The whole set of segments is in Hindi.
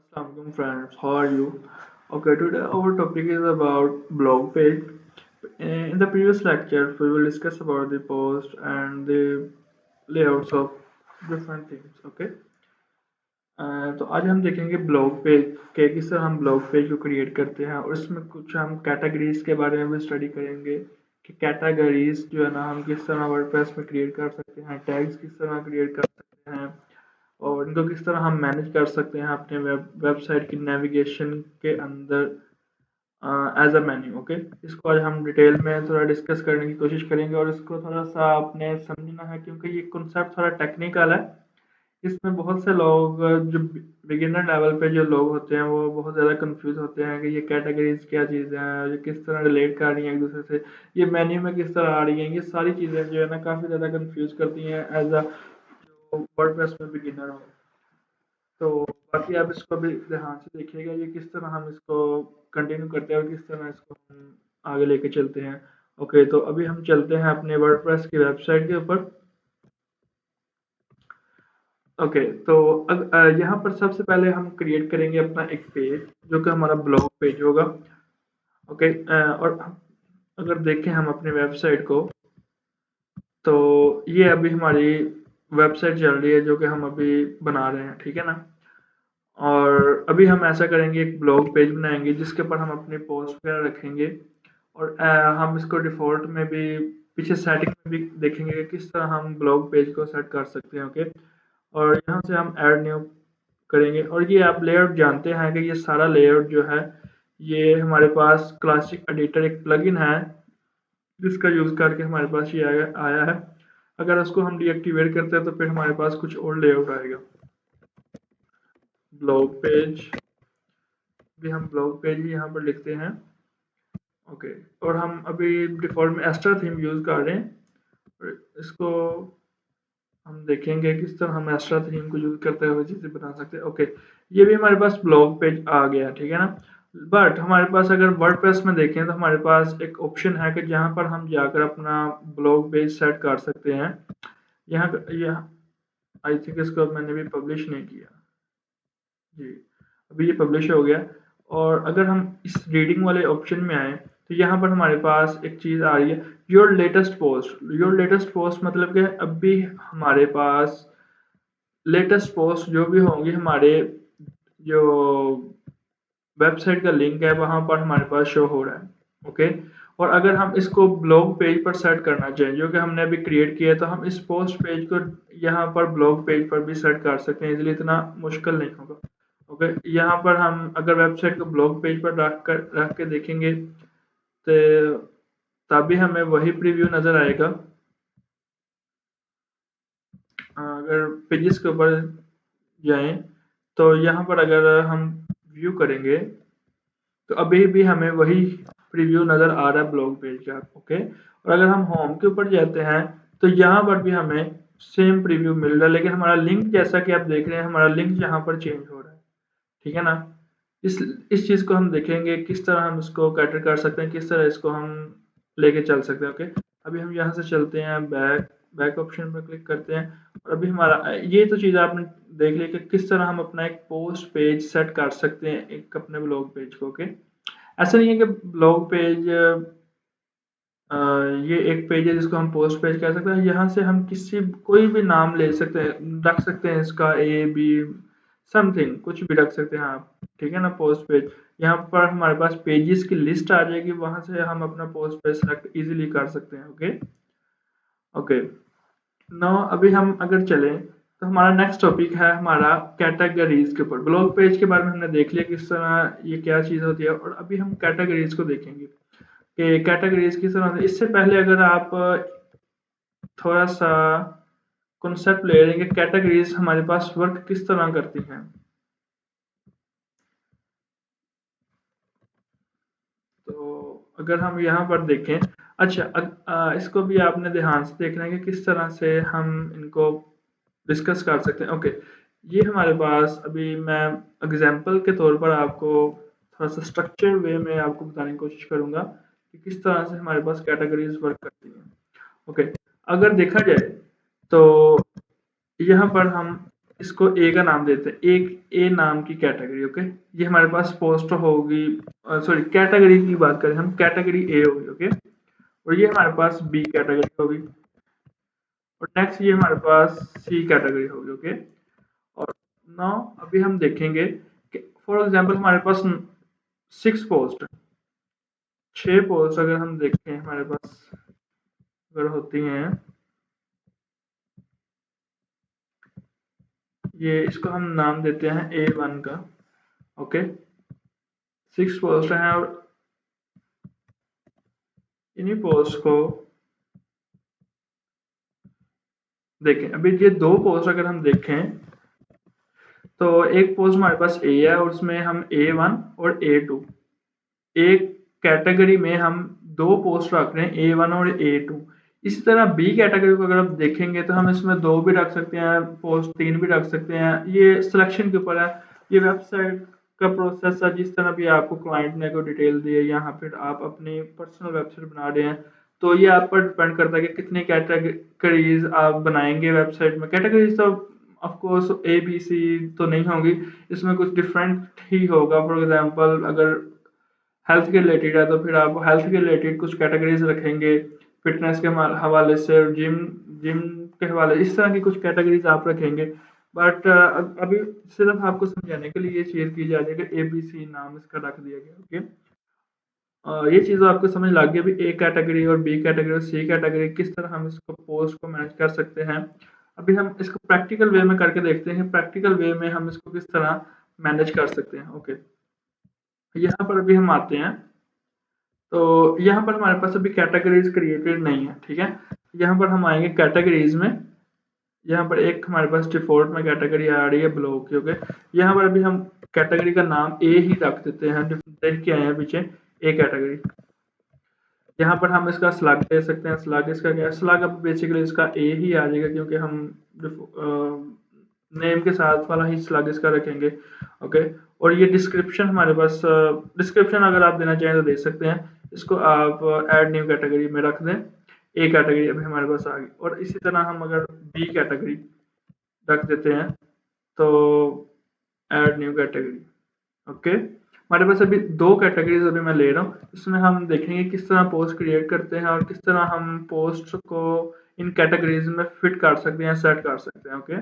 Assalamualaikum friends, how are you? Okay, today our topic is about blog page. In the previous lecture, we will discuss about the post and the layouts of different things. Okay, तो आज हम देखेंगे ब्लॉग पेज के किस तरह हम ब्लॉग पेज को क्रिएट करते हैं और इसमें कुछ हम कैटेगरीज के बारे में भी स्टडी करेंगे कि कैटेगरीज जो है ना हम किस तरह वर्डप्रेस में क्रिएट कर सकते हैं, टैग्स किस तरह क्रिएट कर सकते हैं और इनको किस तरह हम मैनेज कर सकते हैं अपने वेबसाइट की नेविगेशन के अंदर एज अ मेन्यू। ओके, इसको आज हम डिटेल में थोड़ा डिस्कस करने की कोशिश करेंगे और इसको थोड़ा सा आपने समझना है क्योंकि ये कॉन्सेप्ट थोड़ा टेक्निकल है। इसमें बहुत से लोग जो बिगिनर लेवल पे जो लोग होते हैं वो बहुत ज़्यादा कंफ्यूज होते हैं कि ये कैटेगरीज क्या चीज़ें हैं, ये किस तरह रिलेट कर रही हैं एक दूसरे से, ये मेन्यू में किस तरह आ रही हैं। ये सारी चीज़ें जो है ना काफ़ी ज़्यादा कंफ्यूज करती हैं एज अ जो वर्डप्रेस में बिगिनर हो। तो बाकी आप इसको भी ध्यान से देखिएगा ये किस तरह हम इसको कंटिन्यू करते हैं और किस तरह इसको हम आगे लेके चलते हैं। ओके, तो अभी हम चलते हैं अपने वर्डप्रेस की वेबसाइट के ऊपर। ओके, तो यहाँ पर सबसे पहले हम क्रिएट करेंगे अपना एक पेज जो कि हमारा ब्लॉग पेज होगा। ओके, और अगर देखें हम अपनी वेबसाइट को तो ये अभी हमारी वेबसाइट चल रही है जो कि हम अभी बना रहे हैं, ठीक है ना। और अभी हम ऐसा करेंगे, एक ब्लॉग पेज बनाएंगे जिसके ऊपर हम अपने पोस्ट वगैरह रखेंगे और हम इसको डिफ़ॉल्ट में भी पीछे सेटिंग में भी देखेंगे कि किस तरह हम ब्लॉग पेज को सेट कर सकते हैं। ओके, और यहाँ से हम ऐड न्यू करेंगे और ये आप लेआउट जानते हैं कि ये सारा लेआउट जो है ये हमारे पास क्लासिक एडिटर एक प्लगइन है जिसका यूज़ करके हमारे पास ये आया आया है। अगर उसको हम डीएक्टिवेट करते हैं तो फिर हमारे पास कुछ और लेआउट आएगा। ब्लॉग पेज भी हम ब्लॉग पेज ही यहाँ पर लिखते हैं। ओके, और हम अभी डिफ़ॉल्ट में एस्टर थीम यूज़ कर रहे हैं और इसको हम देखेंगे किस तरह हम एस्ट्रा थीम को यूज़ करते हुए चीज़ें बना सकते हैं। ओके, ये भी हमारे पास ब्लॉग पेज आ गया, ठीक है ना। बट हमारे पास अगर वर्डप्रेस में देखें तो हमारे पास एक ऑप्शन है कि जहाँ पर हम जाकर अपना ब्लॉग पेज सेट कर सकते हैं। यहाँ आई थिंक इसको मैंने भी पब्लिश नहीं किया जी, अभी ये पब्लिश हो गया। और अगर हम इस रीडिंग वाले ऑप्शन में आए तो यहाँ पर हमारे पास एक चीज़ आ रही है, your latest post. Your latest post मतलब कि अभी हमारे पास लेटेस्ट पोस्ट जो भी होंगी हमारे जो वेबसाइट का लिंक है वहाँ पर हमारे पास शो हो रहा है। ओके, और अगर हम इसको ब्लॉग पेज पर सेट करना चाहें जो कि हमने अभी क्रिएट किया है तो हम इस पोस्ट पेज को यहाँ पर ब्लॉग पेज पर भी सेट कर सकते हैं, इसलिए इतना मुश्किल नहीं होगा। ओके, यहाँ पर हम अगर वेबसाइट को ब्लॉग पेज पर रख के देखेंगे तो तभी हमें वही प्रीव्यू नज़र आएगा। अगर पेजेस के ऊपर जाएं तो यहाँ पर अगर हम व्यू करेंगे तो अभी भी हमें वही प्रीव्यू नज़र आ रहा है ब्लॉग पेज का। ओके, और अगर हम होम के ऊपर जाते हैं तो यहाँ पर भी हमें सेम प्रीव्यू मिल रहा है, लेकिन हमारा लिंक जैसा कि आप देख रहे हैं हमारा लिंक यहाँ पर चेंज हो रहा है, ठीक है ना। इस चीज़ को हम देखेंगे किस तरह हम इसको कैटर कर सकते हैं, किस तरह इसको हम लेके चल सकते हैं। ओके, अभी हम यहाँ से चलते हैं बैक बैक ऑप्शन पर क्लिक करते हैं और अभी हमारा ये तो चीज़ आपने देख ली कि किस तरह हम अपना एक पोस्ट पेज सेट कर सकते हैं एक अपने ब्लॉग पेज को। ओके, ऐसा नहीं है कि ब्लॉग पेज ये एक पेज है जिसको हम पोस्ट पेज कह सकते हैं। यहाँ से हम किसी कोई भी नाम ले सकते हैं, रख सकते हैं इसका ए बी समथिंग कुछ भी रख सकते हैं आप, ठीक है ना। पोस्ट पेज यहाँ पर हमारे पास पेजेस की लिस्ट आ जाएगी, वहां से हम अपना पोस्ट पेज सेलेक्ट इजीली कर सकते हैं। ओके ओके, नाउ अभी हम अगर चलें तो हमारा नेक्स्ट टॉपिक है हमारा कैटेगरीज के ऊपर। ब्लॉग पेज के बारे में हमने देख लिया किस तरह ये क्या चीज़ होती है और अभी हम कैटेगरीज को देखेंगे कि कैटेगरीज किस तरह होती है। इससे पहले अगर आप थोड़ा सा कॉन्सेप्ट ले रहे हैं कि कैटेगरीज हमारे पास वर्क किस तरह करती हैं, तो अगर हम यहाँ पर देखें, अच्छा इसको भी आपने ध्यान से देखना है कि किस तरह से हम इनको डिस्कस कर सकते हैं। ओके, ये हमारे पास अभी मैं एग्जांपल के तौर पर आपको थोड़ा सा स्ट्रक्चर वे में आपको बताने की कोशिश करूंगा कि किस तरह से हमारे पास कैटेगरीज वर्क करती हैं। ओके, अगर देखा जाए तो यहाँ पर हम इसको ए का नाम देते हैं, एक ए नाम की कैटेगरी। ओके, ये हमारे पास पोस्ट होगी, सॉरी कैटेगरी की बात करें हम, कैटेगरी ए होगी। ओके, और ये हमारे पास बी कैटेगरी होगी, और नेक्स्ट ये हमारे पास सी कैटेगरी होगी। ओके, और नाउ अभी हम देखेंगे कि फॉर एग्जांपल हमारे पास 6 पोस्ट, 6 पोस्ट अगर हम देखें हमारे पास अगर होती हैं, ये इसको हम नाम देते हैं A1 का। ओके, 6 पोस्ट हैं, और इन्हीं पोस्ट को देखें। अभी ये 2 पोस्ट अगर हम देखें, तो एक पोस्ट हमारे पास ए है और उसमें हम A1 और A2, एक कैटेगरी में हम 2 पोस्ट रख रहे हैं A1 और A2। इसी तरह बी कैटेगरी को अगर आप देखेंगे तो हम इसमें 2 भी रख सकते हैं, पोस्ट 3 भी रख सकते हैं, ये सिलेक्शन के ऊपर है। ये वेबसाइट का प्रोसेस है, जिस तरह भी आपको क्लाइंट ने कोई डिटेल दी है या फिर आप अपनी पर्सनल वेबसाइट बना रहे हैं, तो ये आप पर डिपेंड करता है कि कितनी कैटेगरीज आप बनाएंगे वेबसाइट में। कैटेगरीज तो of course A B C तो नहीं होगी, इसमें कुछ डिफरेंट ही होगा। फॉर एग्जांपल अगर हेल्थ के रिलेटेड है तो फिर आप हेल्थ के रिलेटेड कुछ कैटेगरीज रखेंगे, फिटनेस के हवाले से, जिम जिम के हवाले, इस तरह की कुछ कैटेगरीज आप रखेंगे। बट अभी सिर्फ आपको समझाने के लिए ये चीज़ की जा रही है कि ए बी सी नाम इसका रख दिया गया। ओके, ये चीज़ आपको समझ लग गई अभी, ए कैटेगरी और बी कैटेगरी और सी कैटेगरी किस तरह हम इसको पोस्ट को मैनेज कर सकते हैं। अभी हम इसको प्रैक्टिकल वे में करके देखते हैं, प्रैक्टिकल वे में हम इसको किस तरह मैनेज कर सकते हैं। ओके, यहाँ पर अभी हम आते हैं, तो यहाँ पर हमारे पास अभी कैटेगरीज क्रिएटेड नहीं है। ठीक है, यहाँ पर हम आएंगे कैटेगरीज में, यहाँ पर एक हमारे पास डिफॉल्ट में कैटेगरी आ रही है ब्लॉग की। ओके, यहाँ पर अभी हम कैटेगरी का नाम ए ही रख देते हैं, देख के आए हैं पीछे ए कैटेगरी। यहाँ पर हम इसका स्लग दे सकते हैं, स्लग इसका क्या है, स्लग अब बेसिकली इसका ए ही आ जाएगा, क्योंकि हम नेम के साथ वाला ही स्लग इसका रखेंगे। ओके, और ये डिस्क्रिप्शन हमारे पास, डिस्क्रिप्शन अगर आप देना चाहें तो दे सकते हैं, इसको आप ऐड न्यू कैटेगरी में रख दें। ए कैटेगरी अभी हमारे पास आ गई, और इसी तरह हम अगर बी कैटेगरी रख देते हैं, तो ऐड न्यू कैटेगरी। ओके, हमारे पास अभी 2 कैटेगरीज अभी मैं ले रहा हूँ, इसमें हम देखेंगे किस तरह पोस्ट क्रिएट करते हैं और किस तरह हम पोस्ट को इन कैटेगरीज में फिट कर सकते हैं, सेट कर सकते हैं। ओके,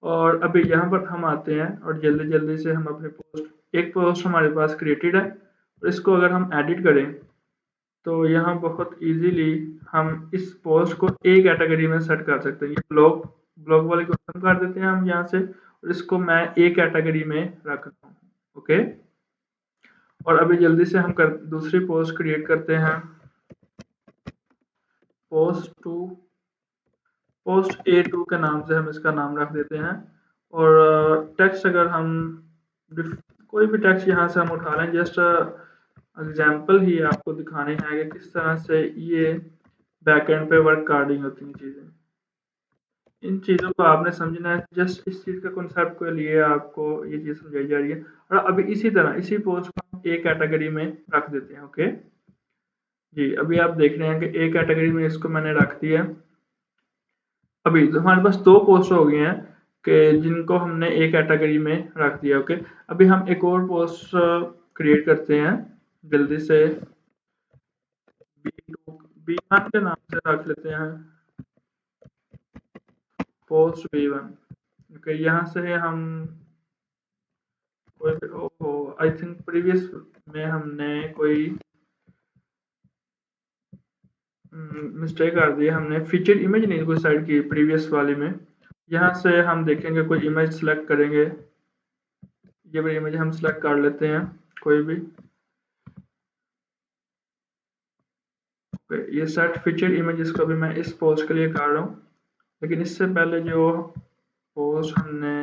और अभी यहाँ पर हम आते हैं और जल्दी जल्दी से हम अपने पोस्ट, एक पोस्ट हमारे पास क्रिएटेड है, और इसको अगर हम एडिट करें तो यहाँ बहुत इजीली हम इस पोस्ट को ए कैटेगरी में सेट कर सकते हैं। ये ब्लॉग ब्लॉग वाले को खत्म कर देते हैं हम यहाँ से, और इसको मैं ए कैटेगरी में रख रहा हूँ। ओके, और अभी जल्दी से हम दूसरी पोस्ट क्रिएट करते हैं, पोस्ट टू, पोस्ट A2 के नाम से हम इसका नाम रख देते हैं। और टेक्स्ट अगर हम कोई भी टेक्स्ट यहाँ से हम उठा लें, जस्ट एग्जाम्पल ही आपको दिखाने हैं कि किस तरह से ये बैकएंड पे वर्क कर रही होती हैं चीज़ें। इन चीज़ों को आपने समझना है, जस्ट इस चीज़ का कॉन्सेप्ट के लिए आपको ये चीज़ समझाई जा रही है। और अभी इसी तरह इसी पोस्ट को हम ए कैटेगरी में रख देते हैं। ओके जी, अभी आप देख रहे हैं कि ए कैटेगरी में इसको मैंने रख दिया। अभी तो हमारे पास 2 पोस्ट हो गई हैं कि जिनको हमने ए कैटेगरी में रख दिया। ओके, अभी हम एक और पोस्ट क्रिएट करते हैं जल्दी से, B2 B1 के नाम से रख लेते हैं, पोस्ट B1। ओके, यहाँ से हम कोई, ओहो आई थिंक प्रीवियस में हमने कोई मिस्टेक कर दी, हमने फीचर इमेज नहीं कोई साइड की प्रीवियस वाली में। यहाँ से हम देखेंगे कोई इमेज सेलेक्ट करेंगे, ये वाली इमेज हम सेलेक्ट कर लेते हैं कोई भी। ये सेट फीचर इमेजेस को भी मैं इस पोस्ट के लिए कर रहा हूँ, लेकिन इससे पहले जो पोस्ट हमने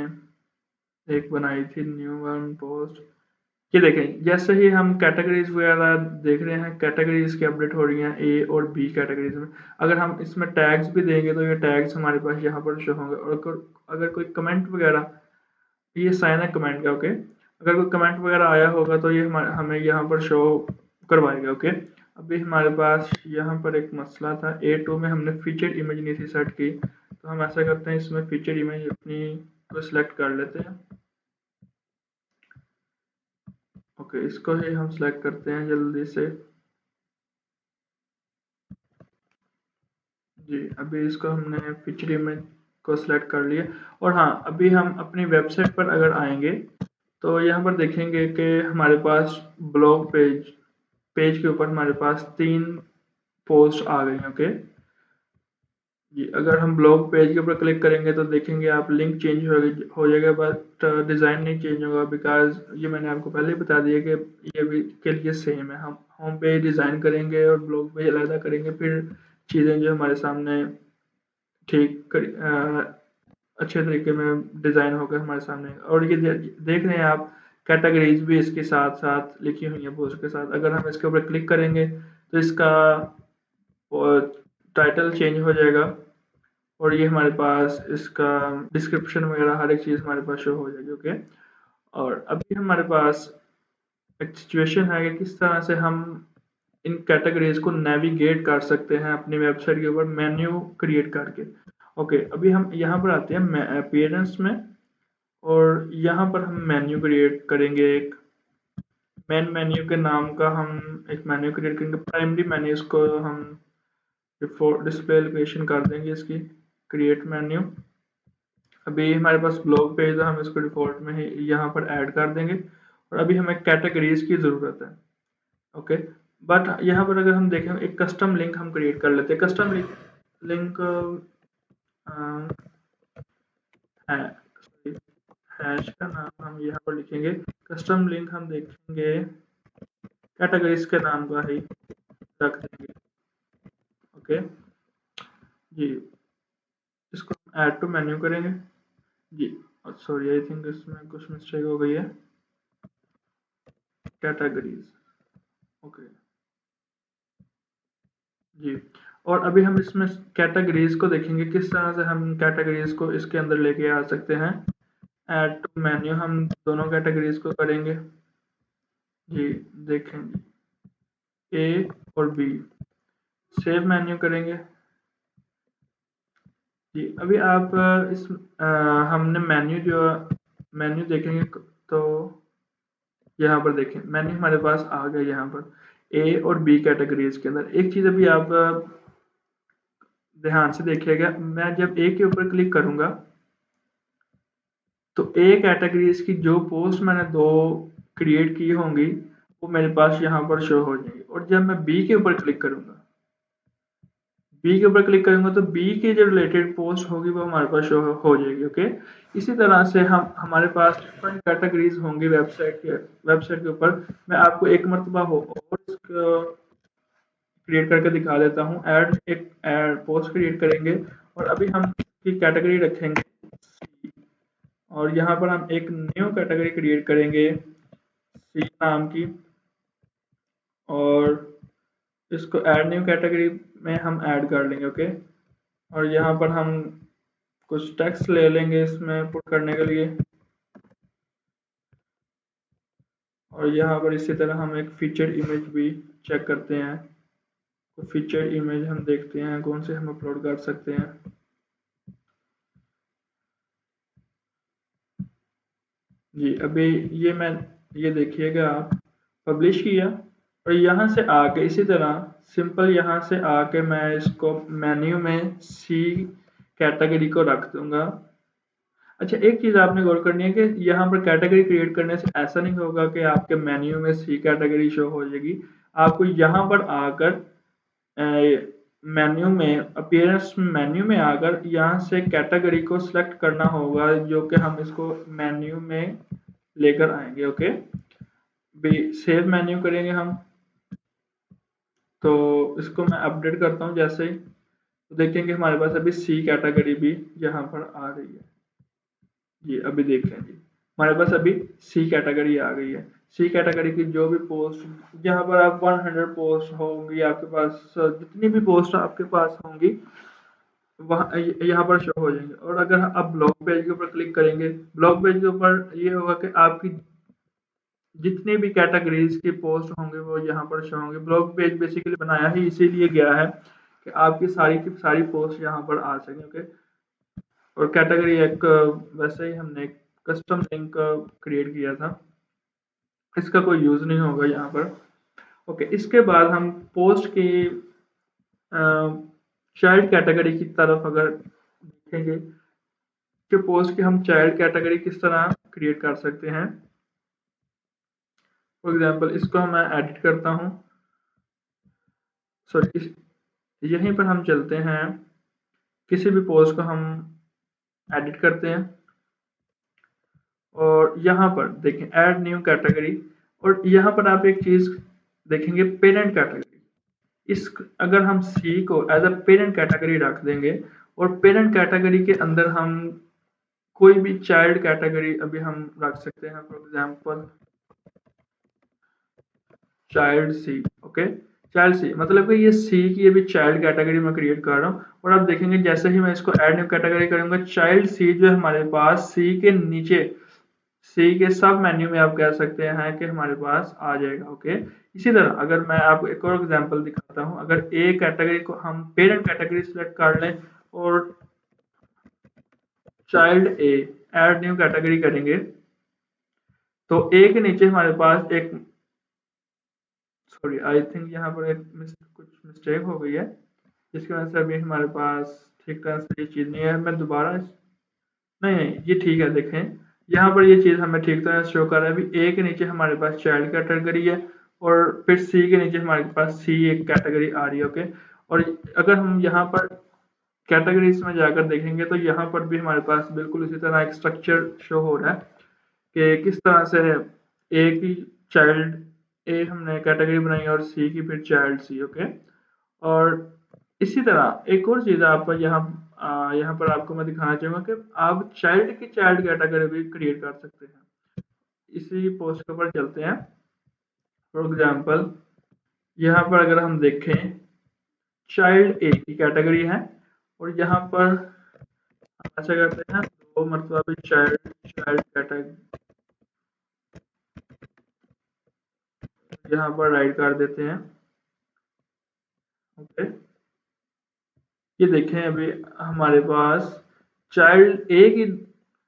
एक बनाई थी, न्यू वन पोस्ट, ये देखें जैसे ही हम कैटेगरीज वगैरह देख रहे हैं, कैटेगरीज की अपडेट हो रही हैं ए और बी कैटेगरीज में। अगर हम इसमें टैग्स भी देंगे तो ये टैग्स हमारे पास यहाँ पर शो होंगे, और अगर कोई कमेंट वगैरह, ये साइन है कमेंट का। ओके, अगर कोई कमेंट वगैरह आया होगा तो ये हमें यहाँ पर शो करवाएगा। ओके, अभी हमारे पास यहाँ पर एक मसला था, A2 में हमने फीचर इमेज नहीं थी सेट की, तो हम ऐसा करते हैं इसमें फीचर इमेज अपनी को सिलेक्ट कर लेते हैं। ओके, इसको ही हम सिलेक्ट करते हैं जल्दी से। जी, अभी इसको हमने फीचर इमेज को सिलेक्ट कर लिया। और हाँ, अभी हम अपनी वेबसाइट पर अगर आएंगे तो यहाँ पर देखेंगे कि हमारे पास ब्लॉग पेज पेज के ऊपर हमारे पास 3 पोस्ट आ गई। ओके जी, अगर हम ब्लॉग पेज के ऊपर क्लिक करेंगे तो देखेंगे आप लिंक चेंज हो जाएगा, बट डिज़ाइन नहीं चेंज होगा, बिकॉज ये मैंने आपको पहले ही बता दिया कि ये भी के लिए सेम है। हम होम पेज डिज़ाइन करेंगे और ब्लॉग पेज अलग करेंगे, फिर चीज़ें जो हमारे सामने अच्छे तरीके में डिज़ाइन होकर हमारे सामने। और ये देख रहे हैं आप, कैटेगरीज भी इसके साथ साथ लिखी हुई हैं पोस्ट के साथ। अगर हम इसके ऊपर क्लिक करेंगे तो इसका टाइटल चेंज हो जाएगा और ये हमारे पास इसका डिस्क्रिप्शन वगैरह हर एक चीज़ हमारे पास शो हो जाएगी। ओके, और अभी हमारे पास एक सिचुएशन है कि किस तरह से हम इन कैटेगरीज को नेविगेट कर सकते हैं अपनी वेबसाइट के ऊपर मेन्यू क्रिएट करके। ओके, अभी हम यहाँ पर आते हैं अपीयरेंस में, और यहाँ पर हम मेन्यू क्रिएट करेंगे। एक मेन मेन्यू के नाम का हम एक मेन्यू क्रिएट करेंगे। प्राइमरी मेन्यू इसको हम डिस्प्ले लोकेशन कर देंगे इसकी क्रिएट मेन्यू। अभी हमारे पास ब्लॉग पेज है, हम इसको डिफॉल्ट में ही यहाँ पर ऐड कर देंगे। और अभी हमें कैटेगरीज की ज़रूरत है। ओके, बट यहाँ पर अगर हम देखें एक कस्टम लिंक हम क्रिएट कर लेते हैं। कस्टम लिंक है हैश का नाम हम यहाँ पर लिखेंगे। कस्टम लिंक हम देखेंगे कैटेगरीज के नाम का ही रख देंगे। ओके जी, इसको ऐड टू मेन्यू करेंगे जी। सॉरी, आई थिंक इसमें कुछ मिस्टेक हो गई है। कैटेगरीज, ओके जी। और अभी हम इसमें कैटेगरीज को देखेंगे किस तरह से हम कैटेगरीज को इसके अंदर लेके आ सकते हैं। ऐड टू मेन्यू हम दोनों कैटेगरीज को करेंगे जी। देखेंगे ए और बी, सेव मेन्यू करेंगे जी। अभी आप हमने मेन्यू देखेंगे तो यहाँ पर देखें मेन्यू हमारे पास आ गया। यहाँ पर ए और बी कैटेगरीज के अंदर एक चीज़ अभी आप ध्यान से देखिएगा, मैं जब ए के ऊपर क्लिक करूंगा तो ए कैटेगरीज की जो पोस्ट मैंने 2 क्रिएट की होंगी वो मेरे पास यहाँ पर शो हो जाएगी। और जब मैं बी के ऊपर क्लिक करूंगा तो बी के जो रिलेटेड पोस्ट होगी वो हमारे पास शो हो जाएगी। ओके, इसी तरह से हम हमारे पास डिफरेंट कैटेगरीज होंगी वेबसाइट के ऊपर। मैं आपको एक मरतबा हो और क्रिएट करके दिखा देता हूँ। एक एड पोस्ट क्रिएट करेंगे और अभी हम की कैटेगरी रखेंगे सी, और यहाँ पर हम एक न्यू कैटेगरी क्रिएट करेंगे सी नाम की, और इसको ऐड न्यू कैटेगरी में हम ऐड कर लेंगे। ओके, और यहाँ पर हम कुछ टेक्स्ट ले लेंगे इसमें पुट करने के लिए, और यहाँ पर इसी तरह हम एक फीचर इमेज भी चेक करते हैं। तो फीचर इमेज हम देखते हैं कौन से हम अपलोड कर सकते हैं जी। अभी ये देखिएगा आप, पब्लिश किया और यहाँ से आके इसी तरह सिंपल यहाँ से आके मैं इसको मेन्यू में सी कैटेगरी को रख दूंगा। अच्छा, एक चीज़ आपने गौर करनी है कि यहाँ पर कैटेगरी क्रिएट करने से ऐसा नहीं होगा कि आपके मेन्यू में सी कैटेगरी शो हो जाएगी। आपको यहाँ पर आकर मेन्यू में अपीयरेंस मेन्यू में आकर यहाँ से कैटेगरी को सिलेक्ट करना होगा, जो कि हम इसको मेन्यू में लेकर आएंगे। ओके, सेव मेन्यू करेंगे हम, तो इसको मैं अपडेट करता हूँ जैसे ही, तो देखेंगे हमारे पास अभी सी कैटेगरी भी यहाँ पर आ रही है जी। अभी देखें जी, हमारे पास अभी सी कैटेगरी आ गई है। सी कैटेगरी की जो भी पोस्ट, जहाँ पर आप 100 पोस्ट होंगी आपके पास, जितनी भी पोस्ट आपके पास होंगी वहाँ यहाँ पर शो हो जाएंगे। और अगर आप ब्लॉग पेज के ऊपर क्लिक करेंगे, ब्लॉग पेज के ऊपर ये होगा कि आपकी जितनी भी कैटेगरीज के पोस्ट होंगे वो यहाँ पर शो होंगे। ब्लॉग पेज बेसिकली बनाया ही इसीलिए गया है कि आपकी सारी की सारी पोस्ट यहाँ पर आ सकें। ओके, और कैटेगरी एक वैसे ही हमने एक कस्टम लिंक क्रिएट किया था, इसका कोई यूज नहीं होगा यहाँ पर। ओके, इसके बाद हम पोस्ट की चाइल्ड कैटेगरी की तरफ अगर देखेंगे कि पोस्ट की हम चाइल्ड कैटेगरी किस तरह क्रिएट कर सकते हैं। फॉर एग्जांपल इसको मैं एडिट करता हूँ, सॉरी यहीं पर हम चलते हैं, किसी भी पोस्ट को हम एडिट करते हैं और यहाँ पर देखें ऐड न्यू कैटेगरी, और यहाँ पर आप एक चीज देखेंगे पेरेंट कैटेगरी। इस अगर हम सी को एज अ पेरेंट कैटेगरी रख देंगे और पेरेंट कैटेगरी के अंदर हम कोई भी चाइल्ड कैटेगरी अभी हम रख सकते हैं, for example child C. Okay, child C मतलब कि ये सी की ये भी चाइल्ड कैटेगरी में क्रिएट कर रहा हूँ। और आप देखेंगे जैसे ही मैं इसको ऐड न्यू कैटेगरी करूंगा, चाइल्ड सी जो है हमारे पास सी के नीचे, सी के सब मेन्यू में आप कह सकते हैं कि हमारे पास आ जाएगा। ओके, इसी तरह अगर मैं आपको एक और एग्जांपल दिखाता हूँ, अगर ए कैटेगरी को हम पेरेंट कैटेगरी सिलेक्ट कर लें और child a add new category करेंगे, तो ए के नीचे हमारे पास एक, सॉरी आई थिंक यहाँ पर कुछ मिस्टेक हो गई है, जिसकी वजह से अभी हमारे पास ठीक तरह से ये चीज़ नहीं है। मैं दोबारा नहीं नहीं ये ठीक है, देखें यहाँ पर ये चीज़ हमें ठीक तरह से शो कर रहा है। अभी ए के नीचे हमारे पास चाइल्ड कैटेगरी है और फिर सी के नीचे हमारे पास सी एक कैटेगरी आ रही है। ओके, और अगर हम यहाँ पर कैटेगरीज में जाकर देखेंगे तो यहाँ पर भी हमारे पास बिल्कुल इसी तरह एक स्ट्रक्चर शो हो रहा है कि किस तरह से ए की चाइल्ड ए हमने कैटेगरी बनाई और सी की फिर चाइल्ड सी। ओके, और इसी तरह एक और चीज़ आप यहाँ पर आपको मैं दिखाना चाहूँगा कि आप चाइल्ड की चाइल्ड कैटेगरी भी क्रिएट कर सकते हैं। इसी पोस्ट के ऊपर चलते हैं। फॉर एग्जांपल यहाँ पर अगर हम देखें चाइल्ड ए की कैटेगरी है और यहाँ पर हम ऐसा करते हैं दो मरतबा भी चाइल्ड चाइल्ड कैटेगरी यहाँ पर राइट कर देते हैं। ओके, ये देखें अभी हमारे पास चाइल्ड ए की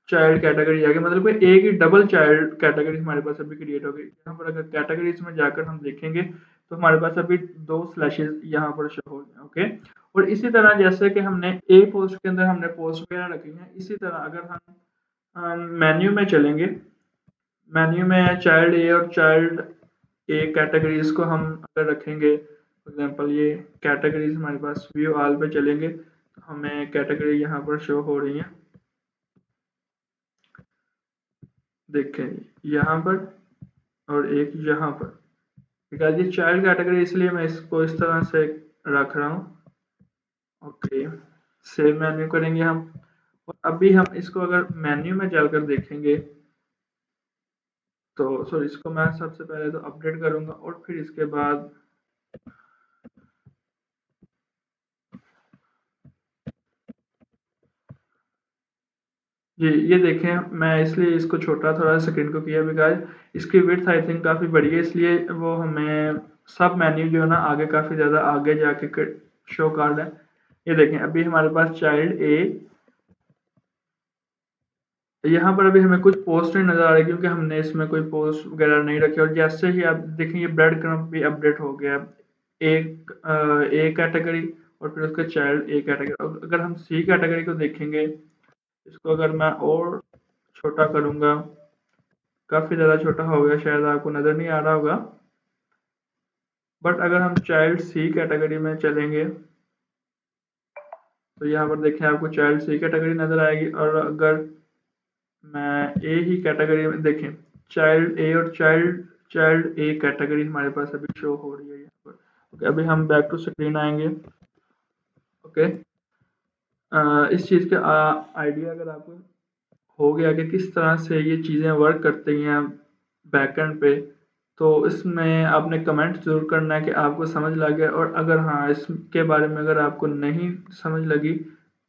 चाइल्ड कैटेगरी आ गई, मतलब कि ए की डबल चाइल्ड कैटेगरी हमारे पास अभी क्रिएट हो गई। यहाँ पर अगर कैटेगरीज में जाकर हम देखेंगे तो हमारे पास अभी दो स्लैशेस यहाँ पर शो हो गए। ओके, और इसी तरह जैसे कि हमने ए पोस्ट के अंदर हमने पोस्ट वगैरह रखी है, इसी तरह अगर हम मेन्यू में चलेंगे, मेन्यू में चाइल्ड ए और चाइल्ड ए कैटेगरीज को हम अगर रखेंगे, फॉर एग्जांपल ये कैटेगरीज हमारे पास व्यू ऑल पे चलेंगे तो हमें कैटेगरी यहाँ पर शो हो रही है। देखें यहाँ पर और एक यहाँ पर, बिकॉज ये चाइल्ड कैटेगरी इसलिए मैं इसको इस तरह से रख रहा हूँ। ओके, सेव मेन्यू करेंगे हम, और अभी हम इसको अगर मेन्यू में चलकर देखेंगे तो सॉरी इसको मैं सबसे पहले तो अपडेट करूंगा और फिर इसके बाद जी ये देखें, मैं इसलिए इसको छोटा थोड़ा स्क्रीन को किया बिकॉज इसकी विड्थ आई थिंक काफ़ी बड़ी है, इसलिए वो हमें सब मेन्यू जो है ना आगे काफ़ी ज़्यादा आगे जाके शो कर रहा है। ये देखें अभी हमारे पास चाइल्ड ए, यहाँ पर अभी हमें कुछ पोस्ट नहीं नज़र आ रही क्योंकि हमने इसमें कोई पोस्ट वगैरह नहीं रखी, और जैसे ही आप देखेंगे ब्रेड क्रम्ब भी अपडेट हो गया, एक ए कैटेगरी और फिर उसका चाइल्ड ए कैटेगरी। अगर हम सी कैटेगरी को देखेंगे, इसको अगर मैं और छोटा करूँगा, काफ़ी ज़्यादा छोटा हो गया, शायद आपको नज़र नहीं आ रहा होगा, बट अगर हम चाइल्ड सी कैटेगरी में चलेंगे तो यहाँ पर देखें आपको चाइल्ड सी कैटेगरी नज़र आएगी। और अगर मैं ए ही कैटेगरी में देखें, चाइल्ड ए और चाइल्ड चाइल्ड ए कैटेगरी हमारे पास अभी शो हो रही है यहाँ पर। ओके, अभी हम बैक टू स्क्रीन आएंगे। ओके, इस चीज़ का आइडिया अगर आपको हो गया कि किस तरह से ये चीज़ें वर्क करती हैं बैकएंड पे, तो इसमें आपने कमेंट ज़रूर करना है कि आपको समझ लग गया, और अगर हाँ इसके बारे में अगर आपको नहीं समझ लगी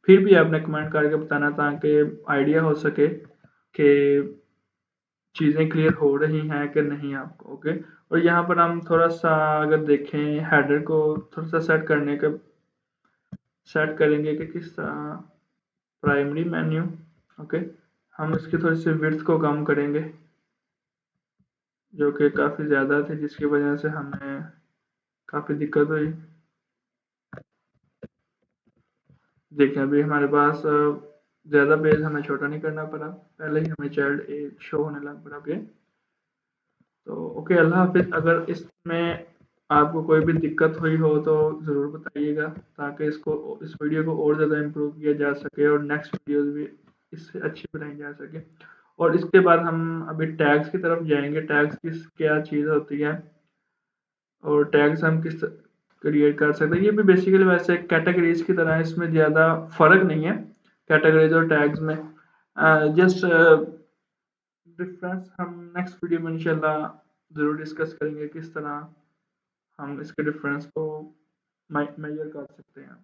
फिर भी आपने कमेंट करके बताना ताकि आइडिया हो सके कि चीज़ें क्लियर हो रही हैं कि नहीं आपको। ओके, और यहाँ पर हम थोड़ा सा अगर देखें हेडर को थोड़ा सा सेट करने का सेट करेंगे कि किस तरह प्राइमरी मेन्यू। ओके, हम इसकी थोड़ी सी विड्थ को कम करेंगे जो कि काफ़ी ज़्यादा थी, जिसकी वजह से हमें काफ़ी दिक्कत हुई। देखिए अभी हमारे पास ज़्यादा पेज हमें छोटा नहीं करना पड़ा, पहले ही हमें चाइल्ड एज शो होने लग पड़ा। ओके, तो ओके, अल्लाह हाफिज़। अगर इसमें आपको कोई भी दिक्कत हुई हो तो ज़रूर बताइएगा, ताकि इस वीडियो को और ज़्यादा इम्प्रूव किया जा सके और नेक्स्ट वीडियोस भी इससे अच्छी बनाई जा सके। और इसके बाद हम अभी टैग्स की तरफ जाएंगे, टैग्स किस क्या चीज़ होती है और टैग्स हम किस क्रिएट कर सकते हैं। ये भी बेसिकली वैसे कैटेगरीज की तरह है, इसमें ज़्यादा फर्क नहीं है कैटेगरीज और टैग्स में। जस्ट डिफरेंस हम नेक्स्ट वीडियो में इंशाल्लाह ज़रूर डिस्कस करेंगे, किस तरह हम इसके डिफरेंस को मेजर कर सकते हैं।